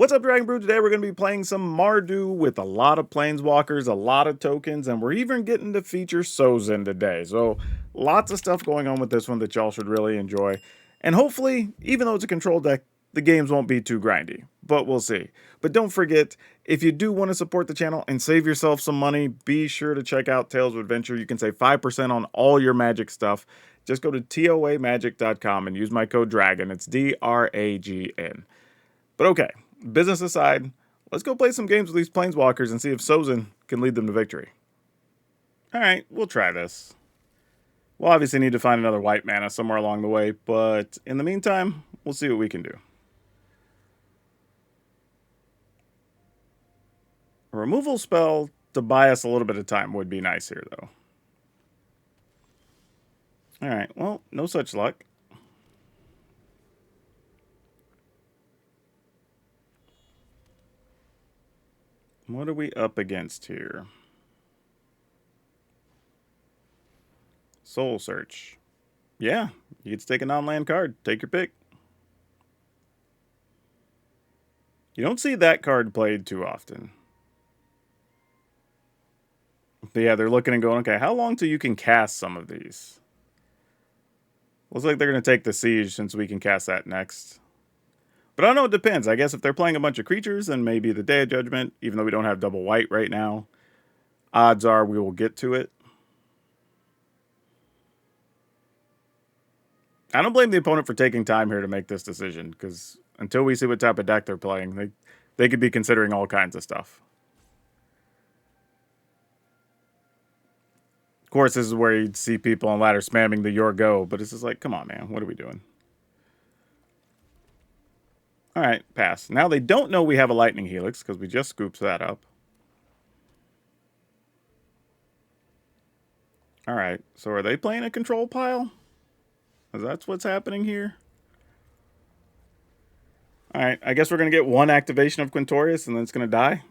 What's up, Dragon Brew? Today we're going to be playing some Mardu with a lot of Planeswalkers, a lot of tokens, and we're even getting to feature Sozin today. So lots of stuff going on with this one that y'all should really enjoy. And hopefully, even though it's a control deck, the games won't be too grindy, but we'll see. But don't forget, if you do want to support the channel and save yourself some money, be sure to check out Tales of Adventure. You can save 5% on all your Magic stuff. Just go to toamagic.com and use my code DRAGON. It's DRAGN. But okay, business aside, let's go play some games with these Planeswalkers and see if Sozin can lead them to victory. Alright, we'll try this. We'll obviously need to find another white mana somewhere along the way, but in the meantime, we'll see what we can do. A removal spell to buy us a little bit of time would be nice here, though. Alright, well, no such luck. What are we up against here? Soul Search. Yeah, you get to take a non-land card. Take your pick. You don't see that card played too often. But yeah, they're looking and going, okay, how long till you can cast some of these? Looks like they're going to take the Siege since we can cast that next. But I don't know, it depends. I guess if they're playing a bunch of creatures, then maybe the Day of Judgment, even though we don't have double white right now. Odds are we will get to it. I don't blame the opponent for taking time here to make this decision, because until we see what type of deck they're playing, they could be considering all kinds of stuff. Of course, this is where you'd see people on ladder spamming the your go, but it's just like, come on, man, what are we doing? Alright, pass. Now they don't know we have a Lightning Helix, because we just scooped that up. Alright, so are they playing a control pile? That's what's happening here? Alright, I guess we're going to get one activation of Quintorius, and then it's going to die.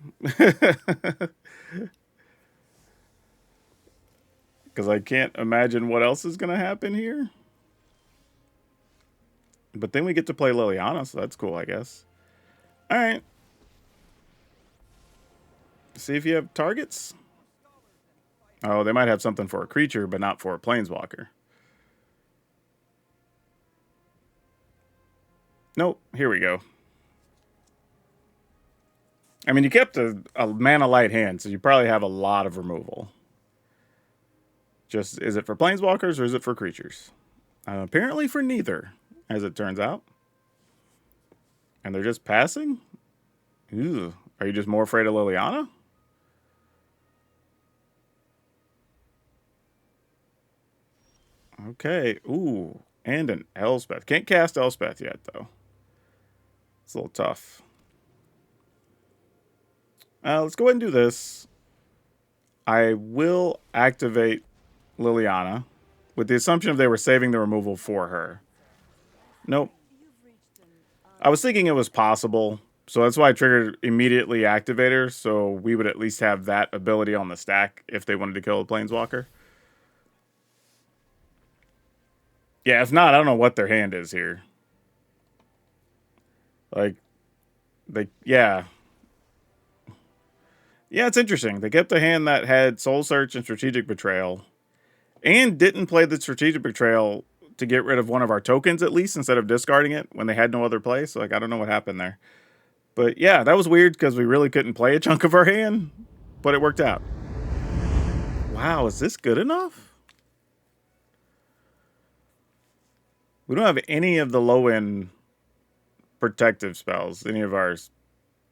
Because I can't imagine what else is going to happen here. But then we get to play Liliana, so that's cool, I guess. Alright. See if you have targets. Oh, they might have something for a creature, but not for a Planeswalker. Nope, here we go. I mean, you kept a mana light hand, so you probably have a lot of removal. Just, is it for Planeswalkers or is it for creatures? Apparently for neither, as it turns out. And they're just passing? Ew. Are you just more afraid of Liliana? Okay. Ooh. And an Elspeth. Can't cast Elspeth yet, though. It's a little tough. Let's go ahead and do this. I will activate Liliana with the assumption if they were saving the removal for her. Nope. I was thinking it was possible, so that's why I triggered immediately Activator, so we would at least have that ability on the stack if they wanted to kill a Planeswalker. Yeah, if not, I don't know what their hand is here. Like, yeah. Yeah, it's interesting. They kept a hand that had Soul Search and Strategic Betrayal, and didn't play the Strategic Betrayal to get rid of one of our tokens, at least, instead of discarding it when they had no other play. So, like, I don't know what happened there. But, yeah, that was weird because we really couldn't play a chunk of our hand, but it worked out. Wow, is this good enough? We don't have any of the low-end protective spells, any of ours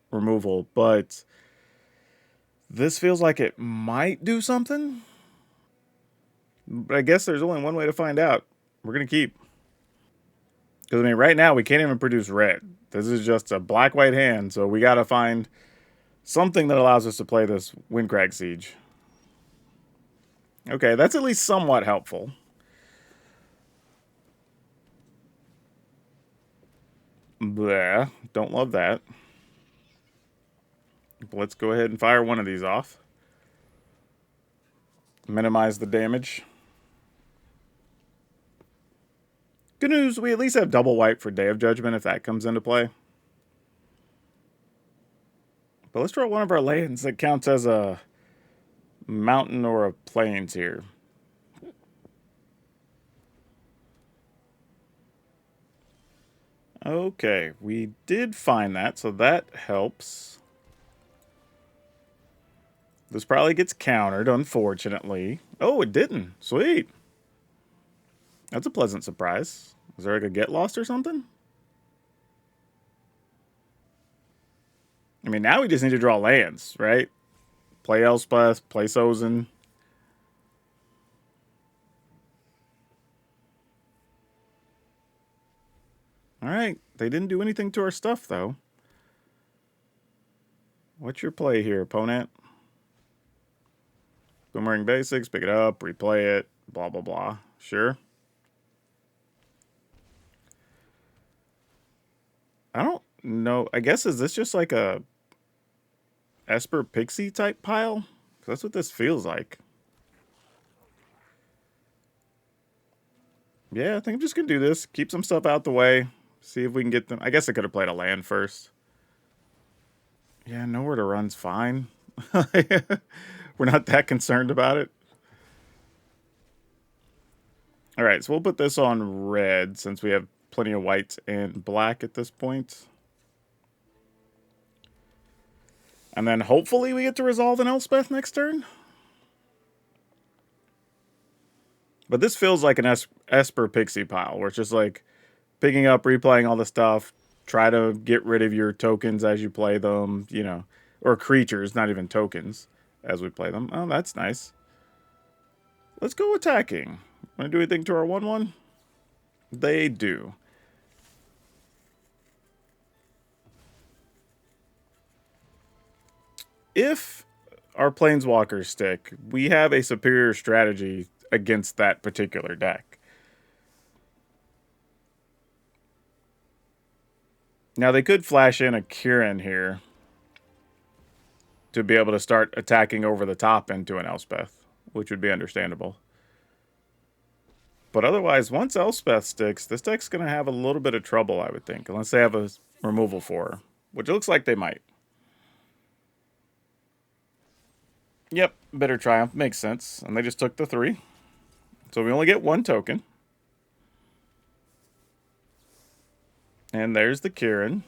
removal, but this feels like it might do something. But I guess there's only one way to find out. We're going to keep. Because, I mean, right now we can't even produce red. This is just a black-white hand, so we got to find something that allows us to play this Windcrag Siege. Okay, that's at least somewhat helpful. Bleh, don't love that. But let's go ahead and fire one of these off. Minimize the damage. Good news, we at least have double white for Day of Judgment if that comes into play. But let's draw one of our lands that counts as a mountain or a plains here. Okay, we did find that, so that helps. This probably gets countered, unfortunately. Oh, it didn't. Sweet. That's a pleasant surprise. Is there like a get lost or something? I mean, now we just need to draw lands, right? Play Elspeth, play Sozin. Alright, they didn't do anything to our stuff, though. What's your play here, opponent? Boomerang Basics, pick it up, replay it, blah, blah, blah. Sure. I don't know. I guess, is this just like a Esper Pixie type pile? 'Cause that's what this feels like. Yeah, I think I'm just going to do this. Keep some stuff out the way. See if we can get them. I guess I could have played a land first. Yeah, nowhere to run's fine. We're not that concerned about it. Alright, so we'll put this on red since we have plenty of white and black at this point. And then hopefully we get to resolve an Elspeth next turn. But this feels like an Esper Pixie pile, where it's just like picking up, replaying all the stuff, try to get rid of your tokens as you play them, you know, or creatures, not even tokens, as we play them. Oh, that's nice. Let's go attacking. Want to do anything to our 1/1? They do. If our Planeswalkers stick, we have a superior strategy against that particular deck. Now, they could flash in a Kieran here to be able to start attacking over the top into an Elspeth, which would be understandable. But otherwise, once Elspeth sticks, this deck's going to have a little bit of trouble, I would think, unless they have a removal for her, which it looks like they might. Yep, Bitter Triumph makes sense, and they just took the 3. So we only get 1 token. And there's the Kieran.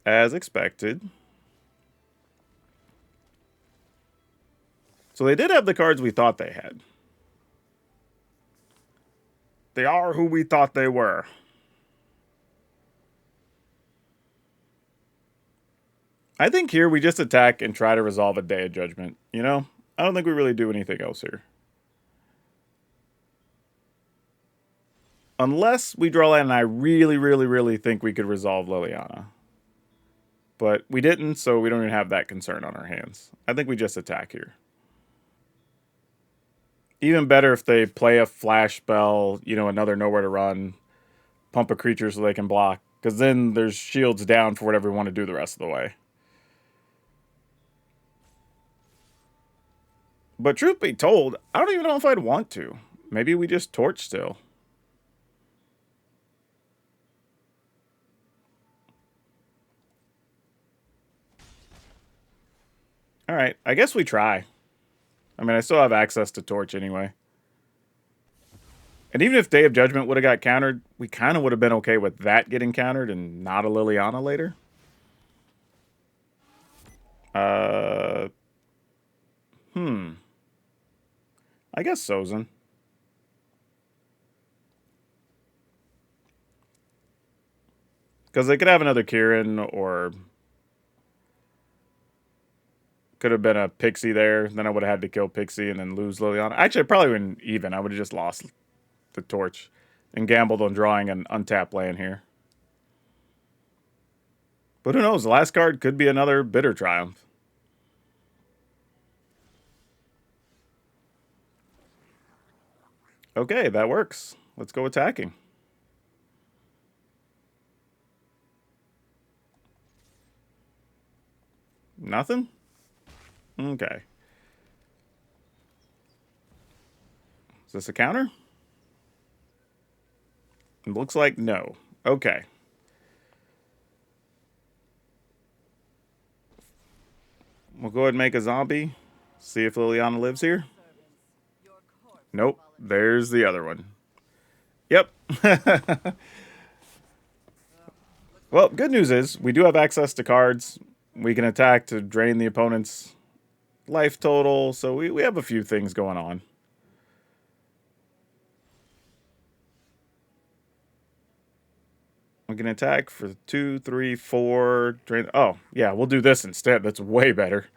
As expected. So they did have the cards we thought they had. They are who we thought they were. I think here we just attack and try to resolve a Day of Judgment. You know? I don't think we really do anything else here. Unless we draw land and I really, really, really think we could resolve Liliana. But we didn't, so we don't even have that concern on our hands. I think we just attack here. Even better if they play a flash spell, you know, another nowhere to run, pump a creature so they can block, because then there's shields down for whatever we want to do the rest of the way. But truth be told, I don't even know if I'd want to. Maybe we just torch still. Alright, I guess we try. I mean, I still have access to torch anyway. And even if Day of Judgment would have got countered, we kind of would have been okay with that getting countered and not a Liliana later. I guess Sozin. Because they could have another Kieran, or could have been a Pixie there. Then I would have had to kill Pixie and then lose Liliana. Actually, I probably wouldn't even. I would have just lost the torch and gambled on drawing an untapped land here. But who knows? The last card could be another Bitter Triumph. Okay, that works. Let's go attacking. Nothing? Okay. Is this a counter? It looks like no. Okay. We'll go ahead and make a zombie. See if Liliana lives here. Nope. There's the other one. Yep. Well, good news is we do have access to cards. We can attack to drain the opponent's life total. So we have a few things going on. We can attack for 2, 3, 4. Drain. Oh, yeah, we'll do this instead. That's way better.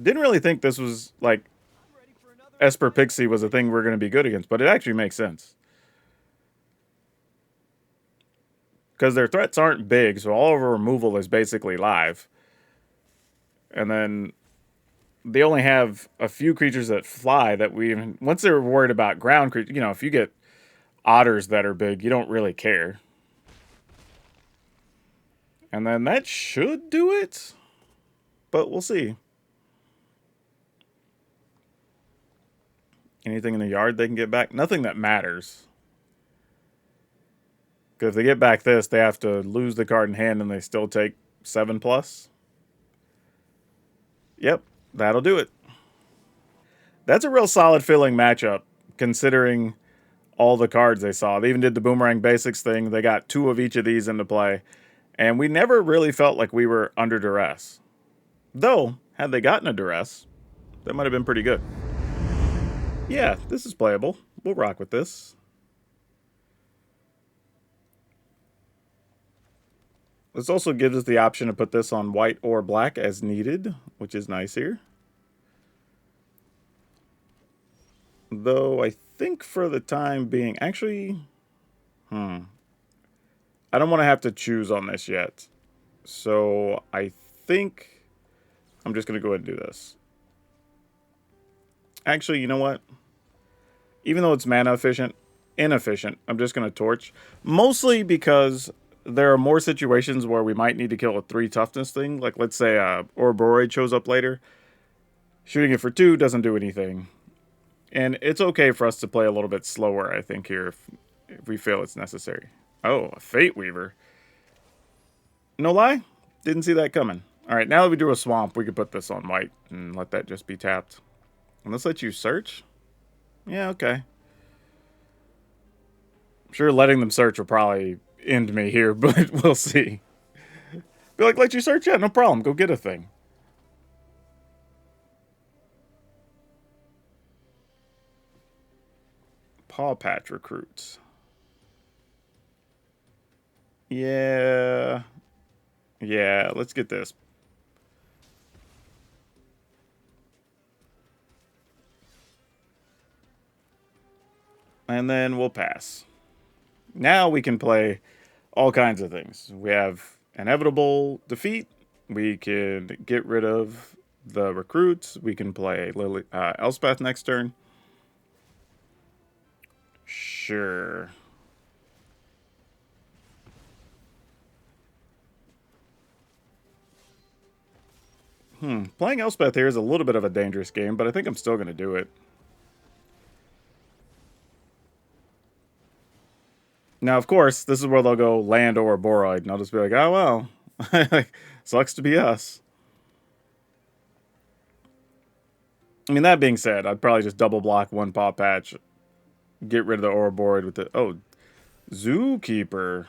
Didn't really think this was like Esper Pixie was a thing we're going to be good against, but it actually makes sense. Because their threats aren't big, so all of our removal is basically live. And then they only have a few creatures that fly that we even... Once they're worried about ground creatures, you know, if you get otters that are big, you don't really care. And then that should do it. But we'll see. Anything in the yard they can get back? Nothing that matters. Because if they get back this, they have to lose the card in hand and they still take 7+. Yep, that'll do it. That's a real solid filling matchup, considering all the cards they saw. They even did the Boomerang Basics thing. They got 2 of each of these into play. And we never really felt like we were under duress. Though, had they gotten a duress, that might have been pretty good. Yeah, this is playable. We'll rock with this. This also gives us the option to put this on white or black as needed, which is nice here. Though I think for the time being, actually, I don't want to have to choose on this yet. So I think I'm just going to go ahead and do this. Actually, you know what? Even though it's mana inefficient, I'm just going to torch. Mostly because there are more situations where we might need to kill a 3 toughness thing. Like, let's say Ouroboros shows up later. Shooting it for 2 doesn't do anything. And it's okay for us to play a little bit slower, I think, here if we feel it's necessary. Oh, a Fate Weaver. No lie, didn't see that coming. All right, now that we do a swamp, we could put this on white and let that just be tapped. And let's let you search. Yeah, okay. I'm sure letting them search will probably end me here, but we'll see. Be like, let you search? Yeah, no problem. Go get a thing. Paw Patch recruits. Yeah. Yeah, let's get this. And then we'll pass. Now we can play all kinds of things. We have Inevitable Defeat. We can get rid of the recruits. We can play Elspeth next turn. Sure. Playing Elspeth here is a little bit of a dangerous game, but I think I'm still going to do it. Now, of course, this is where they'll go land or Boroid, and I'll just be like, oh, well. Sucks to be us. I mean, that being said, I'd probably just double block 1 Paw Patch, get rid of the Ouroboros with the... Oh, Zookeeper.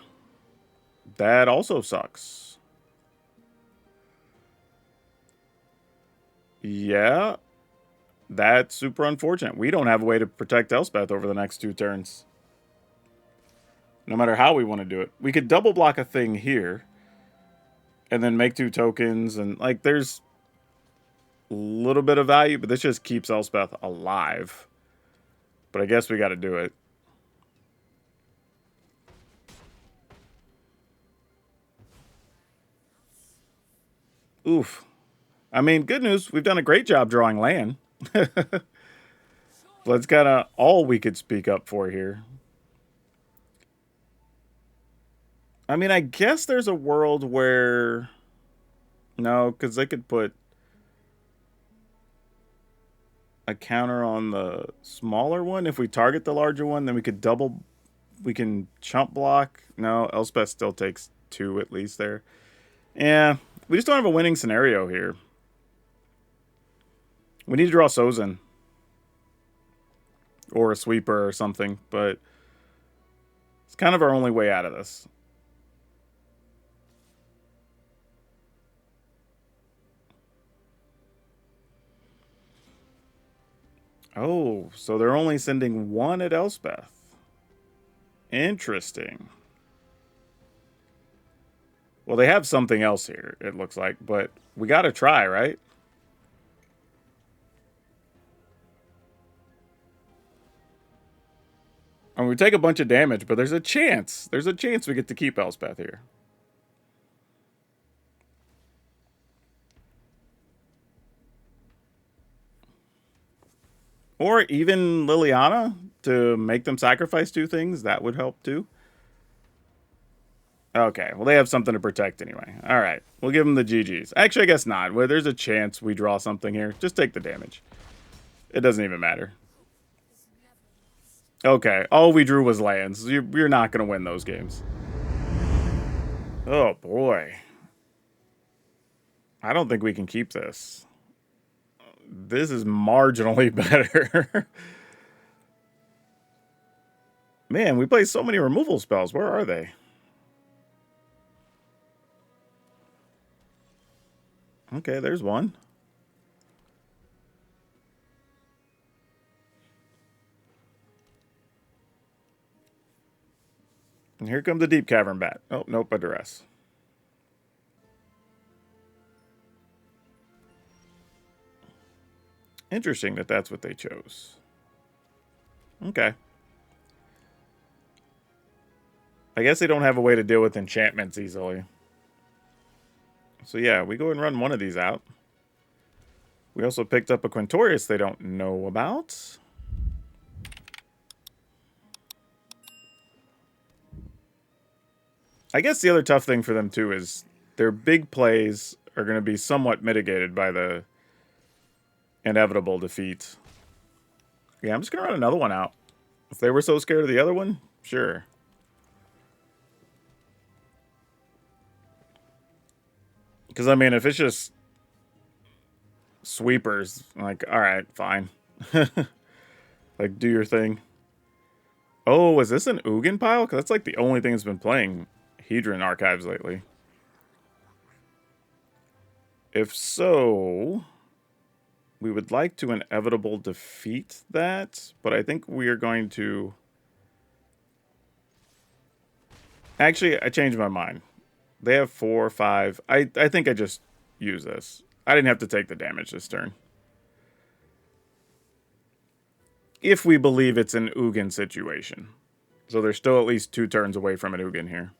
That also sucks. Yeah. That's super unfortunate. We don't have a way to protect Elspeth over the next 2 turns. No matter how we want to do it. We could double block a thing here. And then make 2 tokens. And, like, there's a little bit of value. But this just keeps Elspeth alive. But I guess we got to do it. Oof. I mean, good news. We've done a great job drawing land. That's kind of all we could speak up for here. I mean, I guess there's a world where... No, because they could put a counter on the smaller one. If we target the larger one, then we could double... We can chump block. No, Elspeth still takes 2 at least there. Yeah, we just don't have a winning scenario here. We need to draw Sozin. Or a sweeper or something, but it's kind of our only way out of this. Oh, so they're only sending 1 at Elspeth. Interesting. Well, they have something else here, it looks like, but we gotta try, right? And we take a bunch of damage, but there's a chance. There's a chance we get to keep Elspeth here. Or even Liliana to make them sacrifice 2 things. That would help too. Okay, well, they have something to protect anyway. All right, we'll give them the GGs. Actually, I guess not. Well, there's a chance we draw something here. Just take the damage. It doesn't even matter. Okay, all we drew was lands. You're not going to win those games. Oh, boy. I don't think we can keep this. This is marginally better. Man, we play so many removal spells. Where are they? Okay, there's one. And here comes the Deep Cavern Bat. Oh, nope, a Duress. Interesting that that's what they chose. Okay. I guess they don't have a way to deal with enchantments easily. So yeah, we go and run one of these out. We also picked up a Quintorius they don't know about. I guess the other tough thing for them too is their big plays are going to be somewhat mitigated by the inevitable defeat. Yeah, I'm just going to run another one out. If they were so scared of the other one, sure. Because, I mean, if it's just sweepers, like, all right, fine. Like, do your thing. Oh, is this an Ugin pile? Because that's, like, the only thing that's been playing Hedron Archives lately. If so, we would like to inevitable defeat that, but I think we are going to... Actually, I changed my mind. They have 4 or 5. I think I just use this. I didn't have to take the damage this turn. If we believe it's an Ugin situation. So they're still at least 2 turns away from an Ugin here.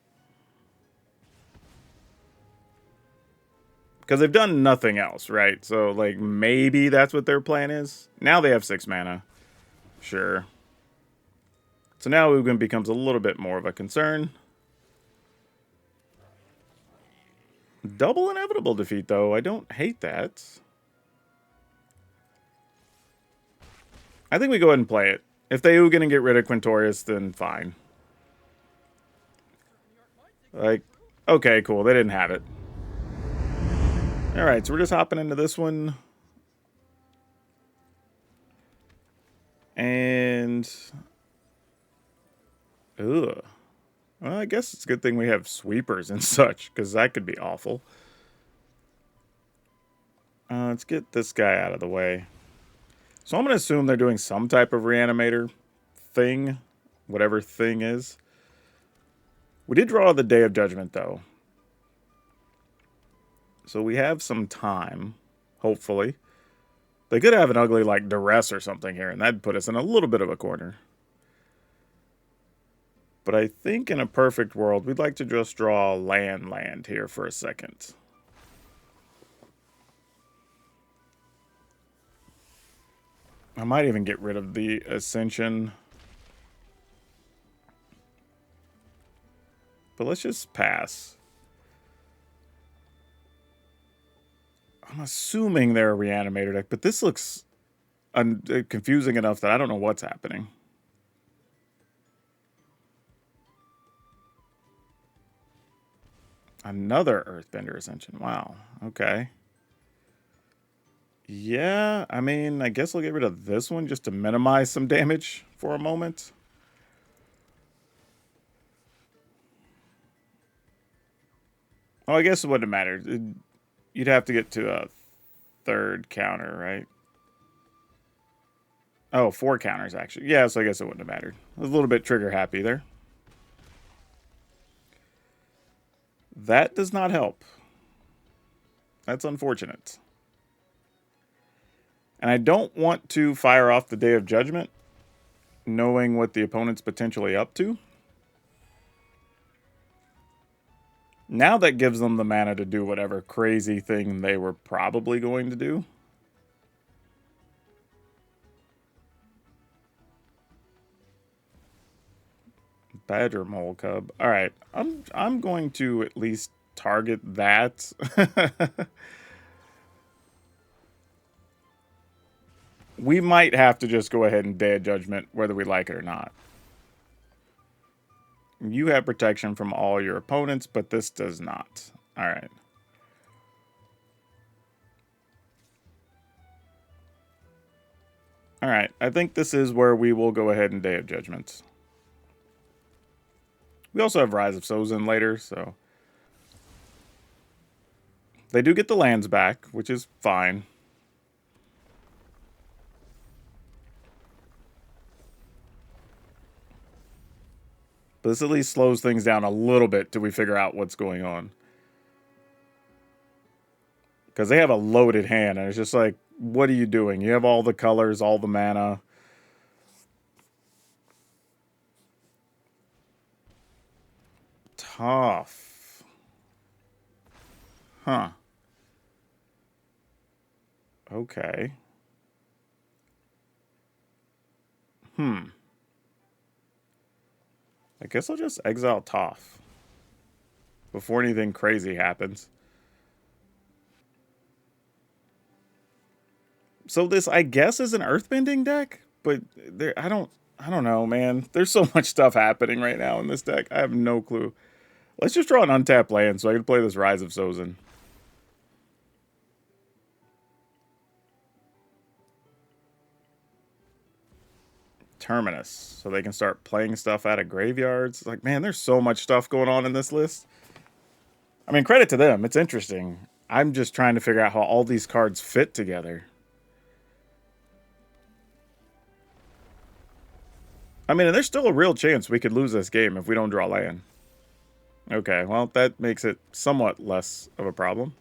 Because they've done nothing else, right? So, like, maybe that's what their plan is. Now they have 6 mana. Sure. So now Ugin becomes a little bit more of a concern. Double inevitable defeat, though. I don't hate that. I think we go ahead and play it. If they Ugin and get rid of Quintorius, then fine. Like, okay, cool. They didn't have it. Alright, so we're just hopping into this one. And... ugh. Well, I guess it's a good thing we have sweepers and such, because that could be awful. Let's get this guy out of the way. So I'm going to assume they're doing some type of reanimator thing, whatever thing is. We did draw the Day of Judgment, though. So we have some time, hopefully. They could have an ugly, like, duress or something here, and that'd put us in a little bit of a corner. But I think in a perfect world, we'd like to just draw land here for a second. I might even get rid of the Ascension. But let's just pass. I'm assuming they're a reanimator deck, but this looks confusing enough that I don't know what's happening. Another Earthbender Ascension. Wow. Okay. Yeah, I mean, I guess I'll get rid of this one just to minimize some damage for a moment. Oh, I guess it wouldn't matter. You'd have to get to a third counter, right? Oh, 4 counters, actually. Yeah, so I guess it wouldn't have mattered. I was a little bit trigger happy there. That does not help. That's unfortunate. And I don't want to fire off the Day of Judgment, knowing what the opponent's potentially up to. Now that gives them the mana to do whatever crazy thing they were probably going to do. Badger Mole Cub. All right, I'm going to at least target that. We might have to just go ahead and Day of Judgment whether we like it or not. You have protection from all your opponents, but this does not. All right. All right, I think this is where we will go ahead and Day of Judgments. We also have Rise of Sozin later, so... They do get the lands back, which is fine. But this at least slows things down a little bit till we figure out what's going on. Because they have a loaded hand, and it's just like, what are you doing? You have all the colors, all the mana. Tough. Huh. Okay. I guess I'll just exile Toph before anything crazy happens. So this, I guess, is an earthbending deck, but there, I don't know, man. There's so much stuff happening right now in this deck. I have no clue. Let's just draw an untapped land so I can play this Rise of Sozin. Terminus, so they can start playing stuff out of graveyards. Like, man, there's so much stuff going on in this list. I mean, credit to them. It's interesting. I'm just trying to figure out how all these cards fit together. I mean, there's still a real chance we could lose this game if we don't draw land. Okay, well, that makes it somewhat less of a problem.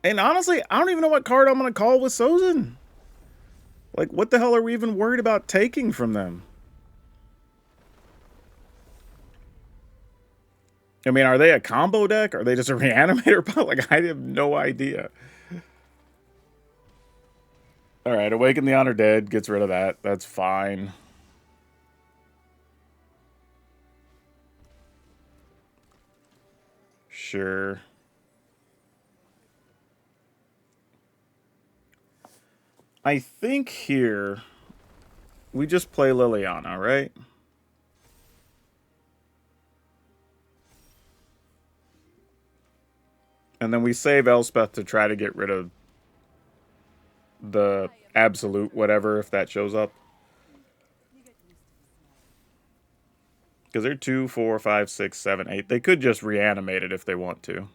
And honestly, I don't even know what card I'm going to call with Sozin. Like, what the hell are we even worried about taking from them? I mean, are they a combo deck? Are they just a reanimator? Like, I have no idea. All right, Awaken the Honor Dead gets rid of that. That's fine. Sure. I think here we just play Liliana, right? And then we save Elspeth to try to get rid of the absolute whatever if that shows up. Because they're 2, 4, 5, 6, 7, 8. They could just reanimate it if they want to.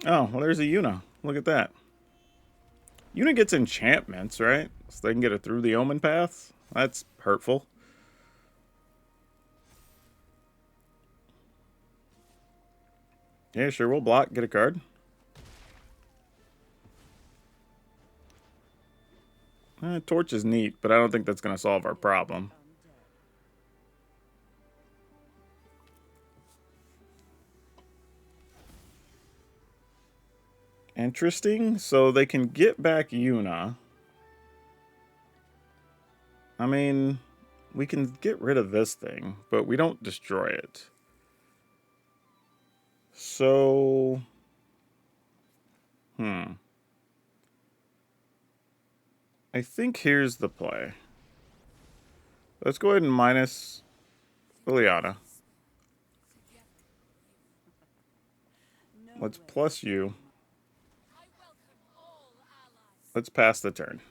Oh, well, there's a Yuna. Look at that. Yuna gets enchantments, right? So they can get it through the Omen Paths. That's hurtful. Yeah, sure, we'll block, get a card. Torch is neat, but I don't think that's going to solve our problem. Interesting. So they can get back Yuna. I mean, we can get rid of this thing, but we don't destroy it. So... I think here's the play. Let's go ahead and minus Liliana. Let's plus you. Let's pass the turn.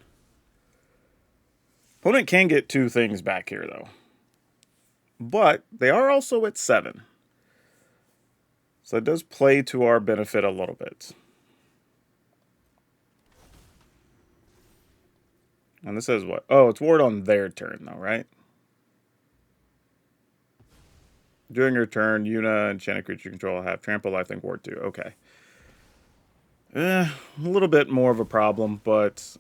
Opponent can get 2 things back here, though. But they are also at 7. So it does play to our benefit a little bit. And this says what? Oh, it's ward on their turn, though, right? During your turn, Yuna and enchanted creature you control have trample, lifelink, ward 2. Okay. A little bit more of a problem, but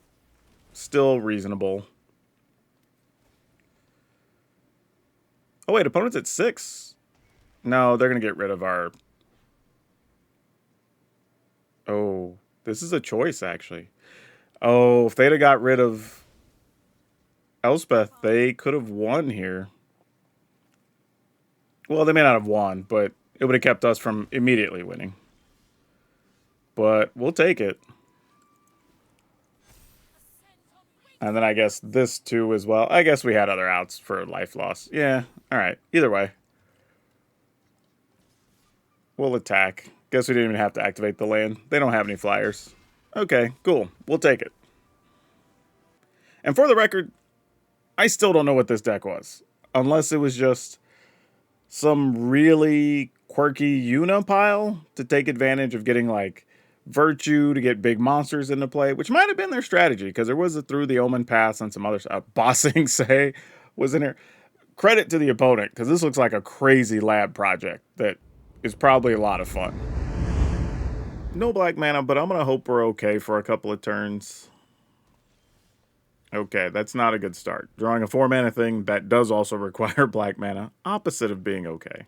still reasonable. Oh, wait, opponent's at 6. No, they're going to get rid of our... Oh, this is a choice, actually. Oh, if they'd have got rid of Elspeth, they could have won here. Well, they may not have won, but it would have kept us from immediately winning. But we'll take it. And then I guess this too as well. I guess we had other outs for life loss. Yeah, alright. Either way. We'll attack. Guess we didn't even have to activate the land. They don't have any flyers. Okay, cool. We'll take it. And for the record, I still don't know what this deck was. Unless it was just some really quirky Yuna pile to take advantage of getting, like, Virtue to get big monsters into play, which might have been their strategy, because there was a Through the Omen Pass and some other stuff. Bossing Say was in here. Credit to the opponent, because this looks like a crazy lab project that is probably a lot of fun. No black mana, but I'm going to hope we're okay for a couple of turns. Okay, that's not a good start. Drawing a 4-mana thing that does also require black mana, opposite of being okay.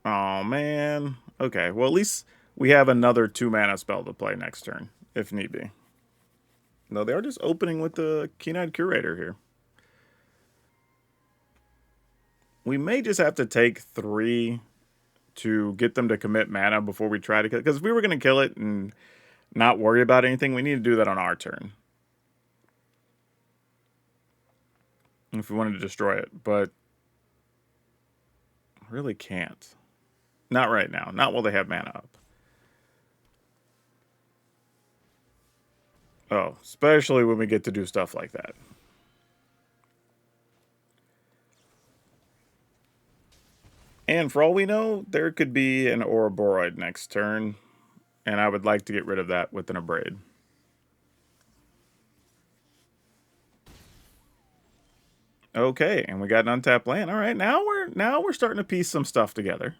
Oh, man. Okay, well, at least we have another 2-mana spell to play next turn, if need be. No, they are just opening with the Keen-Eyed Curator here. We may just have to take 3 to get them to commit mana before we try to kill it. Because if we were going to kill it and not worry about anything, we need to do that on our turn. If we wanted to destroy it, but really can't. Not right now. Not while they have mana up. Oh, especially when we get to do stuff like that. And for all we know, there could be an Ouroboros next turn, and I would like to get rid of that with an Abrade. Okay, and we got an untapped land. All right, now we're starting to piece some stuff together.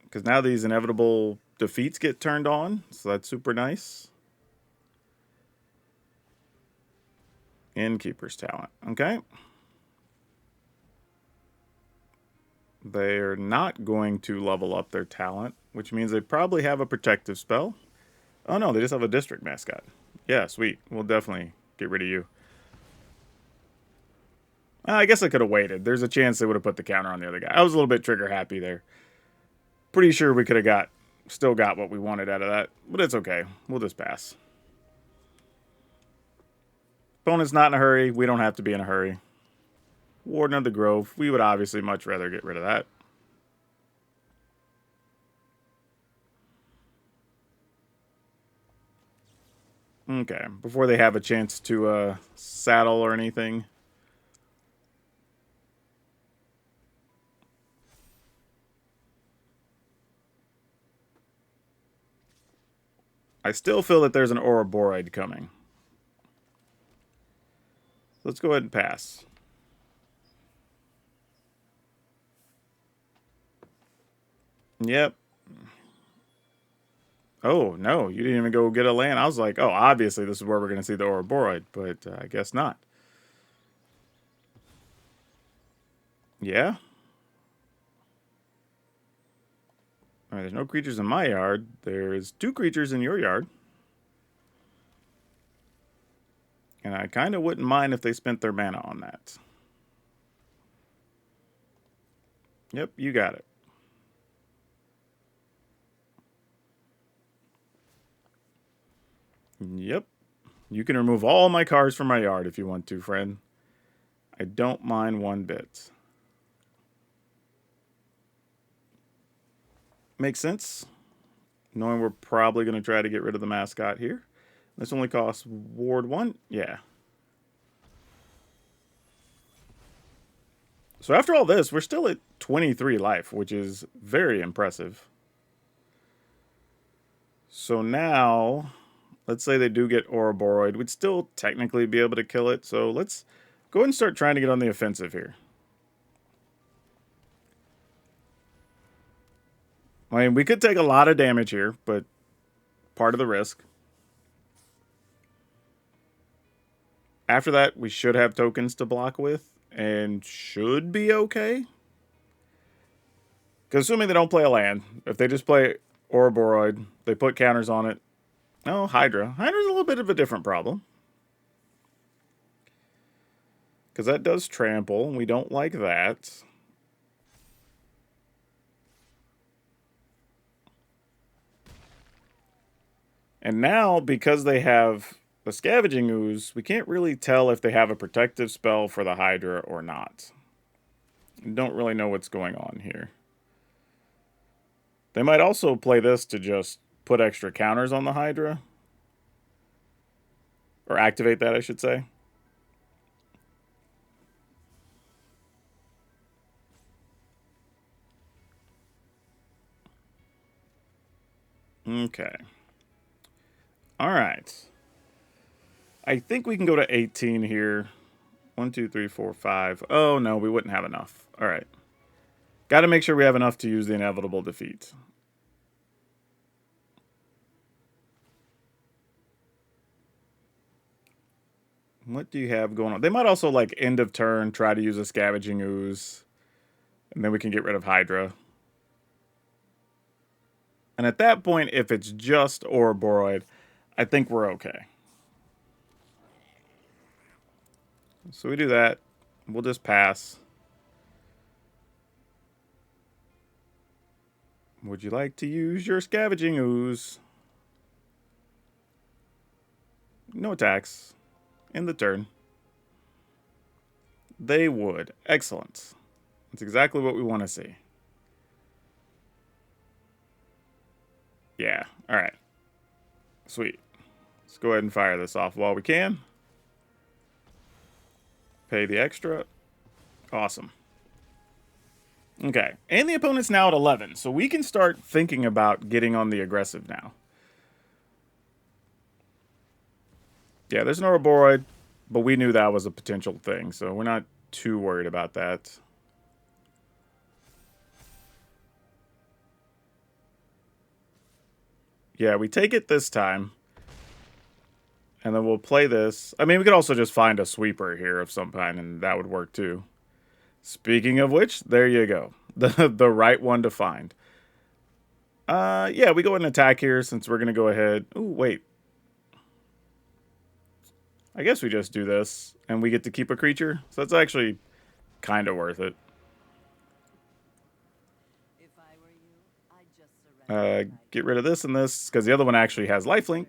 Because now these inevitable defeats get turned on, so that's super nice. Innkeeper's Talent, okay. They're not going to level up their talent, which means they probably have a protective spell. Oh no, they just have a district mascot. Yeah, sweet. We'll definitely get rid of you. I guess I could have waited. There's a chance they would have put the counter on the other guy. I was a little bit trigger happy there. Pretty sure we could have still got what we wanted out of that, but it's okay. We'll just pass. Opponent's not in a hurry. We don't have to be in a hurry. Warden of the Grove. We would obviously much rather get rid of that. Okay, before they have a chance to saddle or anything. I still feel that there's an Ouroboros coming. Let's go ahead and pass. Yep. Oh, no, you didn't even go get a land. I was like, oh, obviously this is where we're going to see the Ouroboros, but I guess not. Yeah? All right, there's no creatures in my yard. There's 2 creatures in your yard. And I kind of wouldn't mind if they spent their mana on that. Yep, you got it. Yep. You can remove all my cards from my yard if you want to, friend. I don't mind one bit. Makes sense. Knowing we're probably going to try to get rid of the mascot here. This only costs Ward 1? Yeah. So after all this, we're still at 23 life, which is very impressive. So now, let's say they do get Ouroboros. We'd still technically be able to kill it. So let's go ahead and start trying to get on the offensive here. I mean, we could take a lot of damage here, but part of the risk. After that, we should have tokens to block with, and should be okay. Because assuming they don't play a land, if they just play Ouroboros, they put counters on it. Oh, Hydra. Hydra's a little bit of a different problem. Because that does trample, and we don't like that. And now, because they have the Scavenging Ooze, we can't really tell if they have a protective spell for the Hydra or not. We don't really know what's going on here. They might also play this to just put extra counters on the Hydra. Or activate that, I should say. Okay. Alright. I think we can go to 18 here. 1, 2, 3, 4, 5. Oh, no, we wouldn't have enough. Alright. Got to make sure we have enough to use the inevitable defeat. What do you have going on? They might also, like, end of turn, try to use a Scavenging Ooze. And then we can get rid of Hydra. And at that point, if it's just Ouroboros, I think we're okay. So we do that. We'll just pass. Would you like to use your Scavenging Ooze? No attacks. In the turn. They would. Excellent. That's exactly what we want to see. Yeah. Alright. Sweet. Let's go ahead and fire this off while we can. Pay the extra. Awesome. Okay. And the opponent's now at 11, so we can start thinking about getting on the aggressive now. Yeah, there's an Ouroboros, but we knew that was a potential thing, so we're not too worried about that. Yeah, we take it this time. And then we'll play this. I mean, we could also just find a sweeper here of some kind, and that would work too. Speaking of which, there you go. The right one to find. Yeah, we go ahead and attack here since we're going to go ahead. Ooh, wait. I guess we just do this, and we get to keep a creature. So that's actually kind of worth it. Get rid of this and this, because the other one actually has lifelink.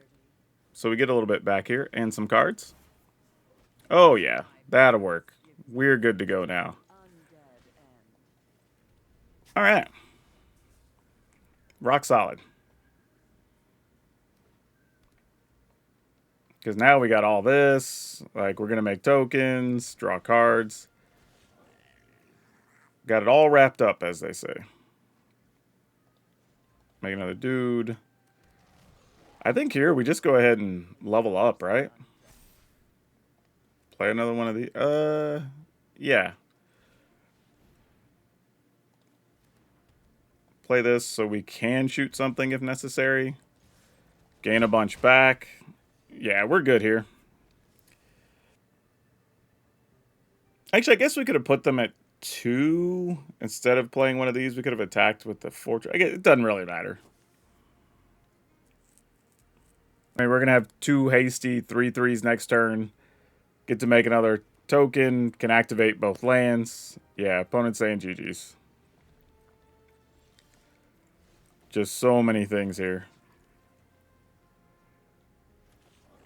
So we get a little bit back here, and some cards. Oh yeah, that'll work. We're good to go now. Alright. Rock solid. Because now we got all this. Like, we're going to make tokens, draw cards. Got it all wrapped up, as they say. Make another dude. I think here we just go ahead and level up, right? Play another one of the... yeah. Play this so we can shoot something if necessary. Gain a bunch back. Yeah, we're good here. Actually, I guess we could have put them at 2 instead of playing one of these. We could have attacked with the fortress. I guess it doesn't really matter. I mean, we're going to have 2 hasty 3/3s next turn. Get to make another token. Can activate both lands. Yeah, opponent saying GG's. Just so many things here.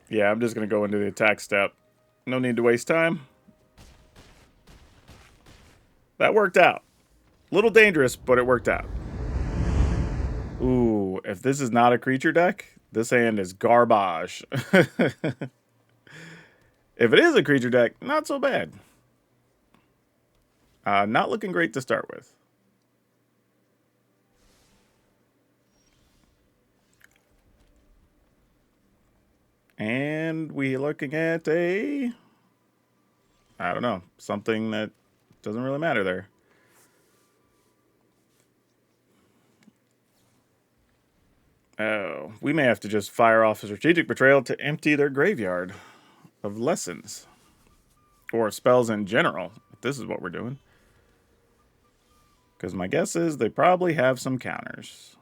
Yeah, I'm just going to go into the attack step. No need to waste time. That worked out. A little dangerous, but it worked out. Ooh, if this is not a creature deck, this hand is garbage. If it is a creature deck, not so bad. Not looking great to start with. And we're looking at I don't know, something that doesn't really matter there. Oh, we may have to just fire off a strategic betrayal to empty their graveyard of lessons. Or spells in general, if this is what we're doing. Because my guess is they probably have some counters.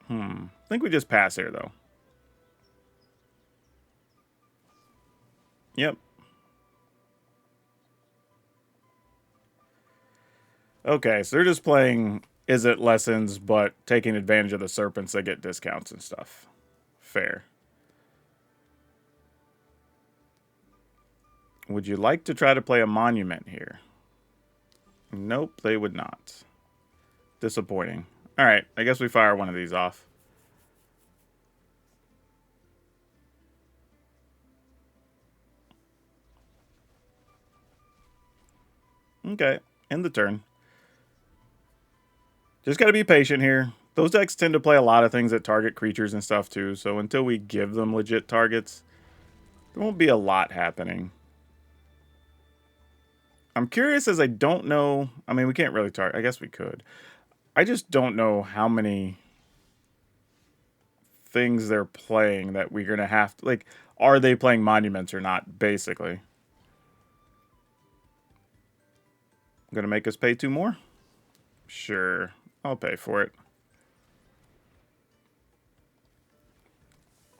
I think we just pass here, though. Yep. Okay, so they're just playing Izzet lessons, but taking advantage of the serpents that get discounts and stuff. Fair. Would you like to try to play a monument here? Nope, they would not. Disappointing. Alright, I guess we fire one of these off. Okay, end the turn. Just gotta be patient here. Those decks tend to play a lot of things that target creatures and stuff too, so until we give them legit targets, there won't be a lot happening. I'm curious as I don't know... I mean, we can't really target... I guess we could. I just don't know how many things they're playing that we're going to have to... Like, are they playing monuments or not, basically? Going to make us pay 2 more? Sure. I'll pay for it.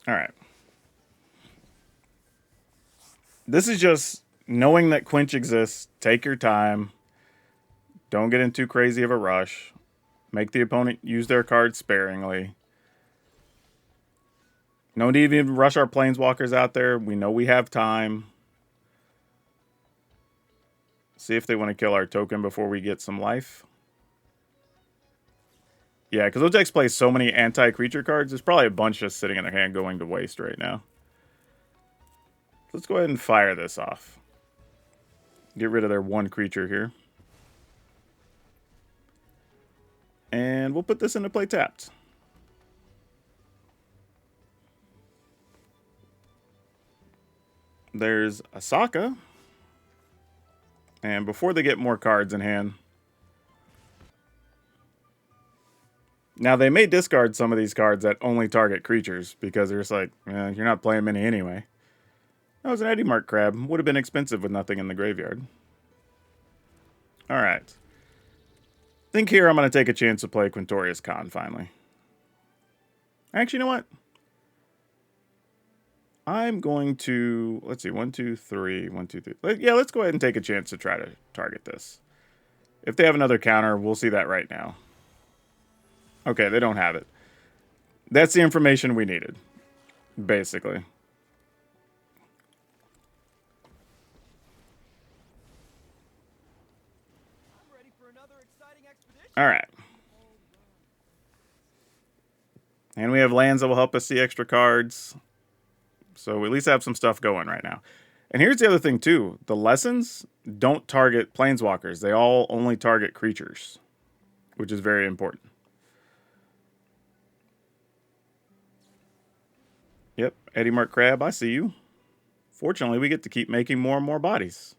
Alright. This is just knowing that Quench exists. Take your time. Don't get in too crazy of a rush. Make the opponent use their cards sparingly. No need to even rush our Planeswalkers out there. We know we have time. See if they want to kill our token before we get some life. Yeah, because those decks play so many anti-creature cards. There's probably a bunch just sitting in their hand going to waste right now. Let's go ahead and fire this off. Get rid of their 1 creature here. And we'll put this into play tapped. There's Asaka. And before they get more cards in hand... Now, they may discard some of these cards that only target creatures, because they're just like, you're not playing many anyway. That was an Eddy Mark Crab. Would have been expensive with nothing in the graveyard. Alright. I think here I'm going to take a chance to play Quintorius Khan, finally. Actually, you know what? I'm going to... Let's see, 1, 2, 3, 1, 2, 3. Yeah, let's go ahead and take a chance to try to target this. If they have another counter, we'll see that right now. Okay, they don't have it. That's the information we needed, basically. All right. And we have lands that will help us see extra cards. So we at least have some stuff going right now. And here's the other thing, too. The lessons don't target Planeswalkers. They all only target creatures, which is very important. Yep, Eddy Mark Crab, I see you. Fortunately, we get to keep making more and more bodies.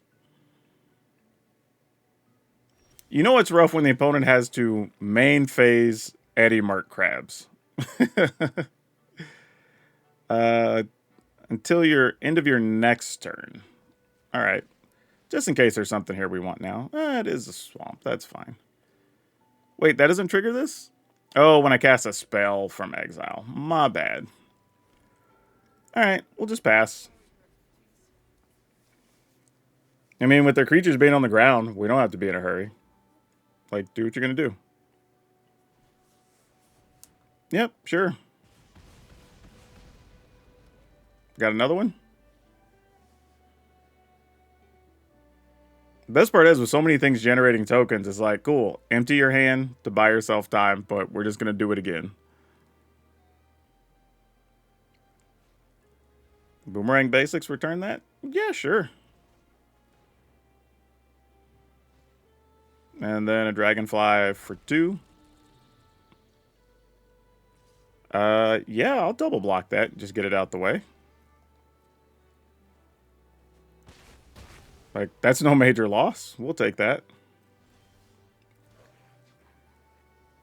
You know it's rough when the opponent has to main phase Eddy Mark Crabs. Until your end of your next turn. All right. Just in case there's something here we want now. It is a swamp. That's fine. Wait, that doesn't trigger this? Oh, when I cast a spell from exile. My bad. Alright, we'll just pass. I mean, with their creatures being on the ground, we don't have to be in a hurry. Like, do what you're going to do. Yep, sure. Got another one? The best part is with so many things generating tokens, it's like, cool, empty your hand to buy yourself time, but we're just going to do it again. Boomerang Basics, return that? Yeah, sure. And then a Dragonfly for 2. Yeah, I'll double block that. Just get it out the way. Like, that's no major loss. We'll take that.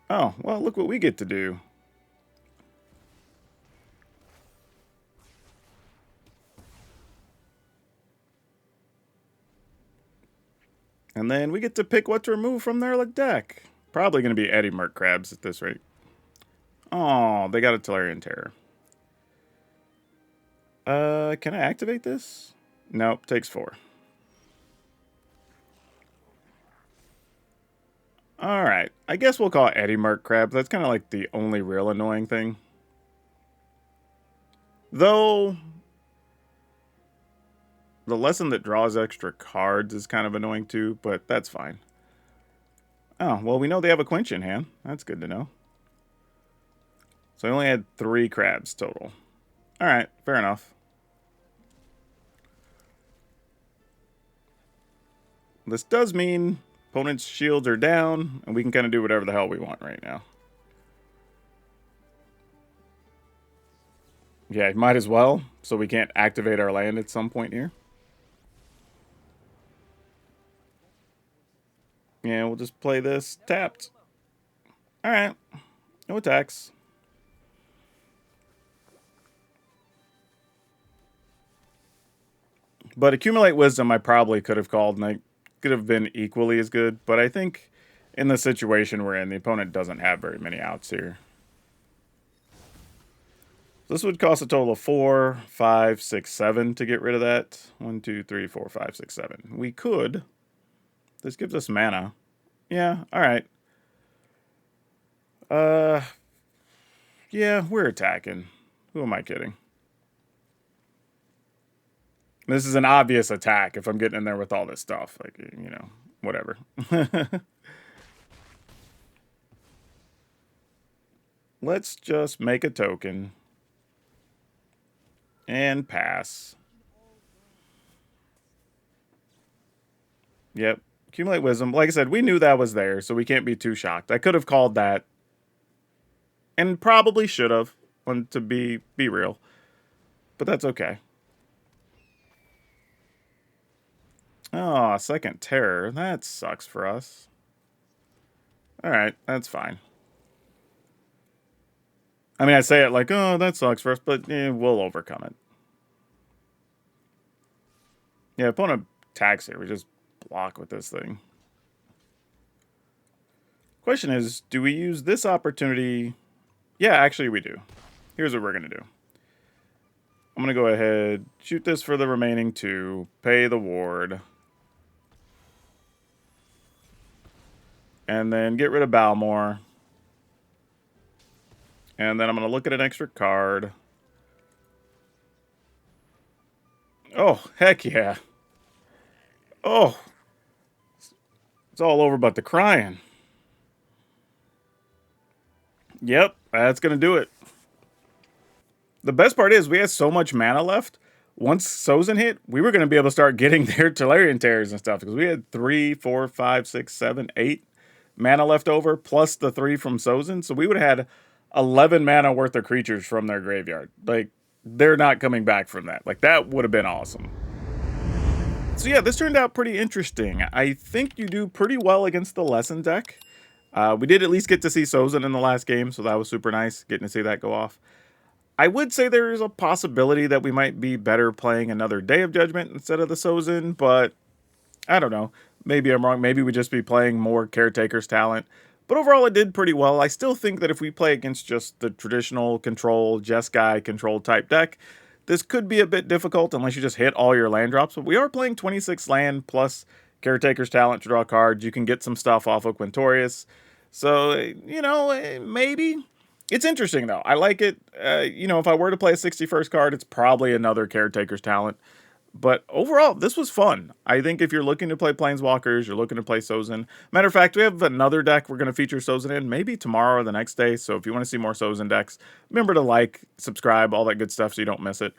Oh, well, look what we get to do. And then we get to pick what to remove from their deck. Probably going to be Eddie Merc Crabs at this rate. Oh, they got a Tolarian Terror. Can I activate this? Nope, takes 4. Alright, I guess we'll call it Eddie Merc Crabs. That's kind of like the only real annoying thing. Though, the lesson that draws extra cards is kind of annoying too, but that's fine. Oh, well, we know they have a Quench in hand. That's good to know. So I only had 3 crabs total. Alright, fair enough. This does mean opponent's shields are down, and we can kind of do whatever the hell we want right now. Yeah, might as well, so we can't activate our land at some point here. Yeah, we'll just play this tapped. Alright, no attacks. But Accumulate Wisdom I probably could have called, and I could have been equally as good, but I think in the situation we're in, the opponent doesn't have very many outs here. This would cost a total of 4, 5, 6, 7 to get rid of that. 1, 2, 3, 4, 5, 6, 7. We could. This gives us mana. Yeah, alright. Yeah, we're attacking. Who am I kidding? This is an obvious attack if I'm getting in there with all this stuff. Like, you know, whatever. Let's just make a token. And pass. Yep. Accumulate Wisdom. Like I said, we knew that was there, so we can't be too shocked. I could have called that. And probably should have, to be real. But that's okay. Oh, second terror. That sucks for us. Alright, that's fine. I mean, I say it like, oh, that sucks for us, but we'll overcome it. Yeah, opponent attacks here. We just block with this thing. Question is, do we use this opportunity? Yeah, actually we do. Here's what we're going to do. I'm going to go ahead, shoot this for the remaining 2, pay the ward. And then get rid of Balmor. And then I'm going to look at an extra card. Oh, heck yeah. Oh. It's all over but the crying. Yep, that's going to do it. The best part is we had so much mana left. Once Sozin hit, we were going to be able to start getting their Tolarian Terrors and stuff. Because we had 3, 4, 5, 6, 7, 8 mana left over. Plus the 3 from Sozin. So we would have had 11 mana worth of creatures from their graveyard. Like, they're not coming back from that. Like, that would have been awesome. So yeah, this turned out pretty interesting. I think you do pretty well against the Lesson deck. We did at least get to see Sozin in the last game, so that was super nice, getting to see that go off. I would say there is a possibility that we might be better playing another Day of Judgment instead of the Sozin, but I don't know. Maybe I'm wrong. Maybe we just be playing more Caretaker's talent. But overall, it did pretty well. I still think that if we play against just the traditional control, Jeskai control type deck, this could be a bit difficult unless you just hit all your land drops. But we are playing 26 land plus Caretaker's talent to draw cards. You can get some stuff off of Quintorius. So, you know, maybe. It's interesting, though. I like it. You know, if I were to play a 61st card, it's probably another Caretaker's Talent. But overall, this was fun. I think if you're looking to play Planeswalkers, you're looking to play Sozin. Matter of fact, we have another deck we're going to feature Sozin in, maybe tomorrow or the next day. So if you want to see more Sozin decks, remember to like, subscribe, all that good stuff so you don't miss it.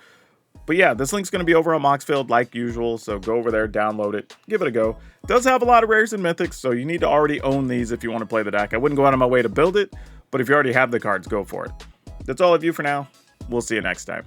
But yeah, this link's going to be over on Moxfield like usual, so go over there, download it, give it a go. It does have a lot of rares and mythics, so you need to already own these if you want to play the deck. I wouldn't go out of my way to build it, but if you already have the cards, go for it. That's all of you for now. We'll see you next time.